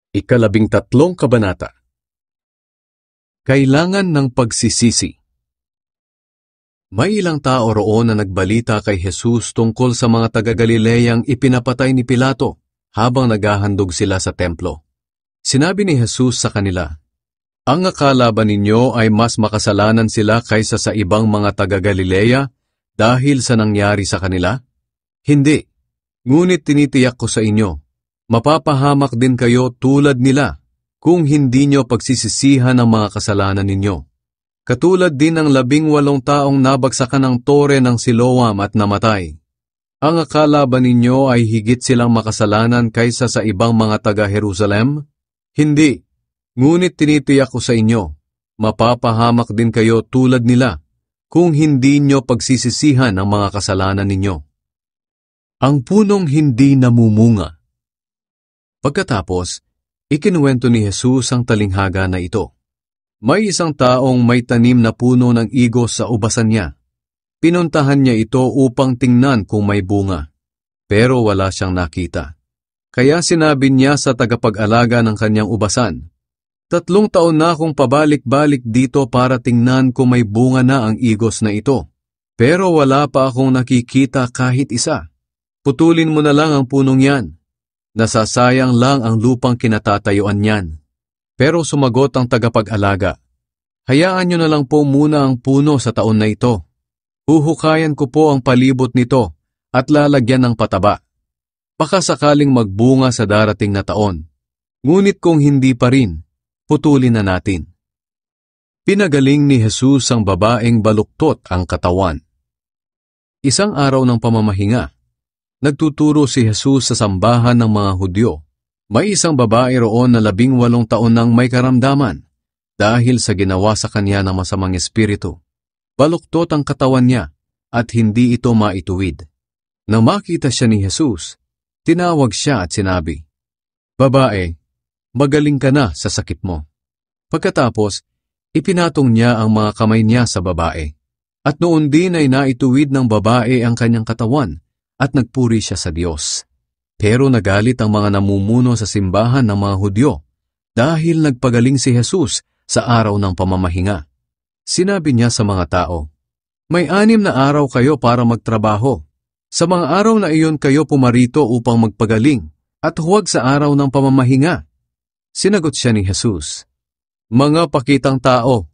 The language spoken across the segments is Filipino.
Ikalabing-tatlong kabanata. Kailangan ng pagsisisi. May ilang tao roon na nagbalita kay Jesus tungkol sa mga taga-Galileyang ipinapatay ni Pilato habang naghahandog sila sa templo. Sinabi ni Jesus sa kanila, "Ang akala ba ninyo ay mas makasalanan sila kaysa sa ibang mga taga-Galileya dahil sa nangyari sa kanila? Hindi, ngunit tinitiyak ko sa inyo, mapapahamak din kayo tulad nila kung hindi nyo pagsisisihan ang mga kasalanan ninyo. Katulad din ng 18 taong nabagsakan ng tore ng Siloam at namatay. Ang akala ba ninyo ay higit silang makasalanan kaysa sa ibang mga taga-Jerusalem? Hindi, ngunit tinitiyak ko sa inyo, mapapahamak din kayo tulad nila kung hindi nyo pagsisisihan ang mga kasalanan ninyo." Ang punong hindi namumunga. Pagkatapos, ikinuwento ni Jesus ang talinghaga na ito. May isang taong may tanim na puno ng igos sa ubasan niya. Pinuntahan niya ito upang tingnan kung may bunga, pero wala siyang nakita. Kaya sinabi niya sa tagapag-alaga ng kanyang ubasan, "3 taon na akong pabalik-balik dito para tingnan kung may bunga na ang igos na ito, pero wala pa akong nakikita kahit isa. Putulin mo na lang ang punong yan. Nasasayang lang ang lupang kinatatayuan niyan." Pero sumagot ang tagapag-alaga, "Hayaan niyo na lang po muna ang puno sa taon na ito. Huhukayan ko po ang palibot nito at lalagyan ng pataba. Baka sakaling magbunga sa darating na taon. Ngunit kung hindi pa rin, putulin na natin." Pinagaling ni Jesus ang babaeng baluktot ang katawan. Isang araw ng pamamahinga, nagtuturo si Jesus sa sambahan ng mga Hudyo. May isang babae roon na 18 taon nang may karamdaman dahil sa ginawa sa kanya ng masamang espiritu. Baluktot ang katawan niya at hindi ito maituwid. Nang makita siya ni Jesus, tinawag siya at sinabi, "Babae, magaling ka na sa sakit mo." Pagkatapos, ipinatong niya ang mga kamay niya sa babae. At noon din ay naituwid ng babae ang kanyang katawan at nagpuri siya sa Diyos. Pero nagalit ang mga namumuno sa simbahan ng mga Hudyo dahil nagpagaling si Jesus sa araw ng pamamahinga. Sinabi niya sa mga tao, "May 6 na araw kayo para magtrabaho. Sa mga araw na iyon kayo pumarito upang magpagaling at huwag sa araw ng pamamahinga." Sinagot siya ni Jesus, "Mga pakitang tao,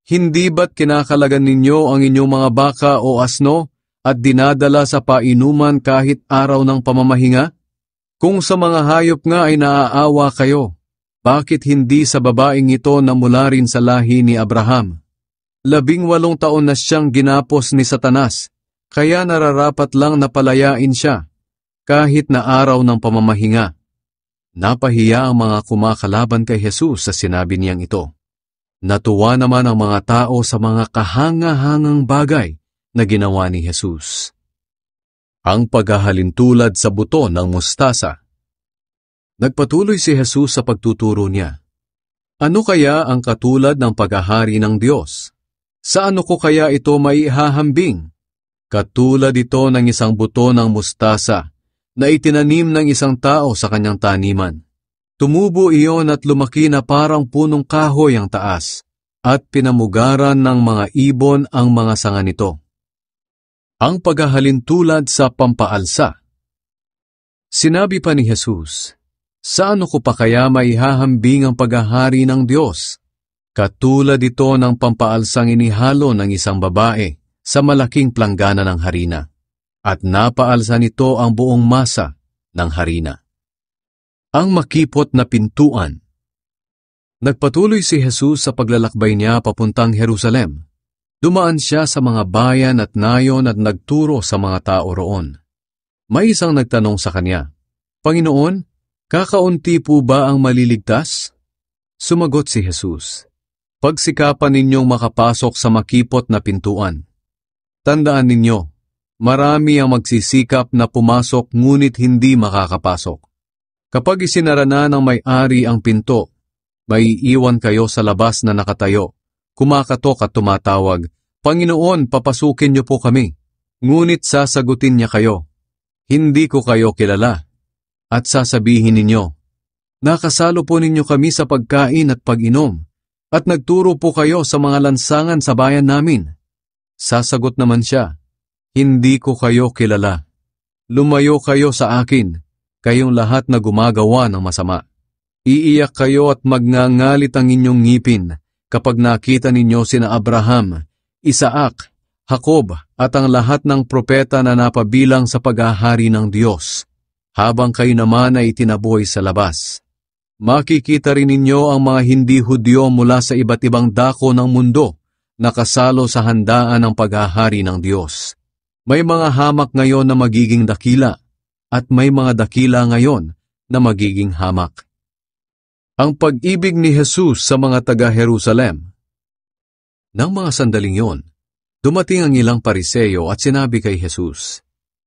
hindi ba't kinakalagan ninyo ang inyong mga baka o asno at dinadala sa painuman kahit araw ng pamamahinga? Kung sa mga hayop nga ay naaawa kayo, bakit hindi sa babaeng ito na mula rin sa lahi ni Abraham? 18 taon na siyang ginapos ni Satanas, kaya nararapat lang na palayain siya, kahit na araw ng pamamahinga." Napahiya ang mga kumakalaban kay Jesus sa sinabi niyang ito. Natuwa naman ang mga tao sa mga kahanga-hangang bagay na ginawa ni Jesus. Ang paghahalintulad sa buto ng mustasa. Nagpatuloy si Jesus sa pagtuturo niya. Ano kaya ang katulad ng paghahari ng Diyos? Sa ano ko kaya ito maihahambing? Katulad ito ng isang buto ng mustasa na itinanim ng isang tao sa kanyang taniman. Tumubo iyon at lumaki na parang punong kahoy ang taas, at pinamugaran ng mga ibon ang mga sanga nito. Ang paghahalintulad sa pampaalsa. Sinabi pa ni Jesus, "Sa ano ko pa kaya maihahambing ang paghahari ng Diyos? Katulad ito ng pampaalsang inihalo ng isang babae sa malaking planggana ng harina, at napaalsa nito ang buong masa ng harina." Ang makipot na pintuan. Nagpatuloy si Jesus sa paglalakbay niya papuntang Jerusalem. Dumaan siya sa mga bayan at nayon at nagturo sa mga tao roon. May isang nagtanong sa kanya, "Panginoon, kakaunti po ba ang maliligtas?" Sumagot si Jesus, "Pagsikapan ninyong makapasok sa makipot na pintuan. Tandaan ninyo, marami ang magsisikap na pumasok ngunit hindi makakapasok. Kapag isinara na ng may-ari ang pinto, maiiwan kayo sa labas na nakatayo, kumakatok at tumatawag, 'Panginoon, papasukin niyo po kami.' Ngunit sasagutin niya kayo, 'Hindi ko kayo kilala.' At sasabihin ninyo, Nakasalo po ninyo kami sa pagkain at pag-inom, at nagturo po kayo sa mga lansangan sa bayan namin. Sasagot naman siya, hindi ko kayo kilala. Lumayo kayo sa akin, kayong lahat na gumagawa ng masama. Iiyak kayo at magngangalit ang inyong ngipin kapag nakita ninyo sina Abraham, Isaac, Jacob at ang lahat ng propeta na napabilang sa paghahari ng Diyos, habang kayo naman ay itinaboy sa labas. Makikita rin ninyo ang mga hindi Hudyo mula sa iba't ibang dako ng mundo na kasalo sa handaan ng paghahari ng Diyos. May mga hamak ngayon na magiging dakila at may mga dakila ngayon na magiging hamak. Ang pag-ibig ni Jesus sa mga taga-Jerusalem. Nang mga sandaling yon, dumating ang ilang Pariseo at sinabi kay Jesus,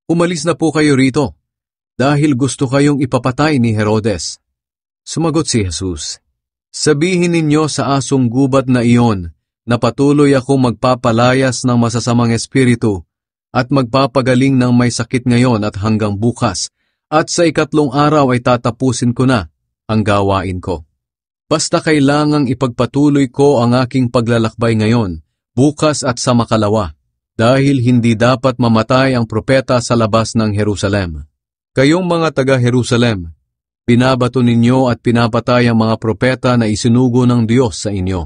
"Umalis na po kayo rito, dahil gusto kayong ipapatay ni Herodes." Sumagot si Jesus, "Sabihin ninyo sa asong gubat na iyon na patuloy akong magpapalayas ng masasamang espiritu at magpapagaling ng may sakit ngayon at hanggang bukas, at sa ikatlong araw ay tatapusin ko na ang gawain ko. Basta kailangang ipagpatuloy ko ang aking paglalakbay ngayon, bukas at sa makalawa, dahil hindi dapat mamatay ang propeta sa labas ng Jerusalem. Kayong mga taga-Jerusalem, binabato ninyo at pinapatay ang mga propeta na isinugo ng Diyos sa inyo.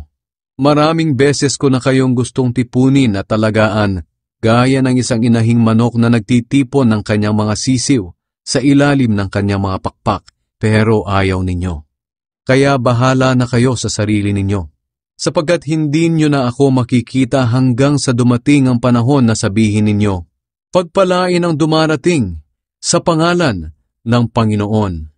Maraming beses ko na kayong gustong tipunin at talagaan, gaya ng isang inahing manok na nagtitipon ng kanyang mga sisiw sa ilalim ng kanyang mga pakpak, pero ayaw ninyo. Kaya bahala na kayo sa sarili ninyo, sapagkat hindi nyo na ako makikita hanggang sa dumating ang panahon na sabihin ninyo, pagpalain ang dumarating sa pangalan ng Panginoon."